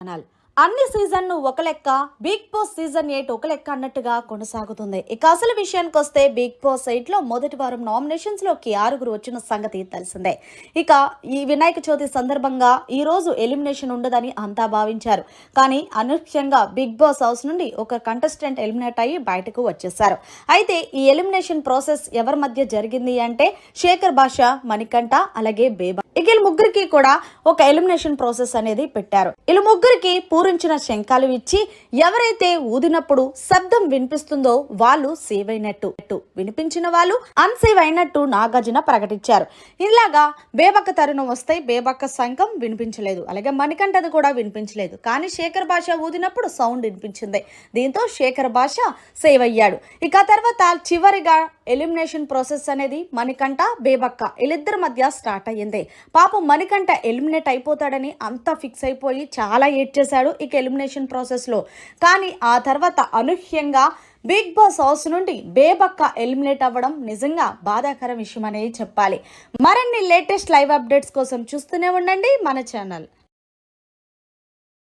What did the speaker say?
Channel. అన్ని సీజన్ను ఒక లెక్క, బిగ్ బాస్ సీజన్ 8 ఒక లెక్క అన్నట్టుగా కొనసాగుతుంది. ఇక అసలు విషయానికి వస్తే బిగ్ బాస్ 8లో మొదటి వారం నామినేషన్స్ లోకి 6 వచ్చిన సంగతి తెలిసిందే. ఇక ఈ వినాయక చవితి సందర్భంగా ఈ రోజు ఎలిమినేషన్ ఉండదని అంతా భావించారు. కానీ అనూహ్యంగా బిగ్ బాస్ హౌస్ నుండి ఒక కంటెస్టెంట్ ఎలిమినేట్ అయ్యి బయటకు వచ్చేసారు. అయితే ఈ ఎలిమినేషన్ ప్రాసెస్ ఎవరి మధ్య జరిగింది అంటే శేఖర్ భాష, మణికంఠ అలాగే బేబా. ఇక వీళ్ళ ముగ్గురికి కూడా ఒక ఎలిమినేషన్ ప్రాసెస్ అనేది పెట్టారు. వీళ్ళ ముగ్గురికి పూరించిన శంఖాలు ఇచ్చి ఎవరైతే ఊదినప్పుడు శబ్దం వినిపిస్తుందో వాళ్ళు సేవ్ అయినట్టు, వినిపించిన వాళ్ళు అన్సేవ్ అయినట్టు నాగార్జున ప్రకటించారు. ఇలాగా బేబక్క తరుణం వస్తే బేబక్క శంఖం వినిపించలేదు, అలాగే మణికంఠది కూడా వినిపించలేదు. కానీ శేఖర్ భాష ఊదినప్పుడు సౌండ్ వినిపించింది. దీంతో శేఖర్ భాష సేవ్ అయ్యాడు. ఇక తర్వాత చివరిగా ఎలిమినేషన్ ప్రాసెస్ అనేది మణికంఠ, బేబక్క వీళ్ళిద్దరి మధ్య స్టార్ట్ అయ్యింది. పాపం మణికంఠ ఎలిమినేట్ అయిపోతాడని అంతా ఫిక్స్ అయిపోయి చాలా ఏడ్ చేశాడు ఇక ఎలిమినేషన్ ప్రాసెస్లో. కానీ ఆ తర్వాత అనూహ్యంగా బిగ్ బాస్ హౌస్ నుండి బేబక్క ఎలిమినేట్ అవ్వడం నిజంగా బాధాకర విషయం అనేది చెప్పాలి. మరిన్ని లేటెస్ట్ లైవ్ అప్డేట్స్ కోసం చూస్తూనే ఉండండి మన ఛానల్.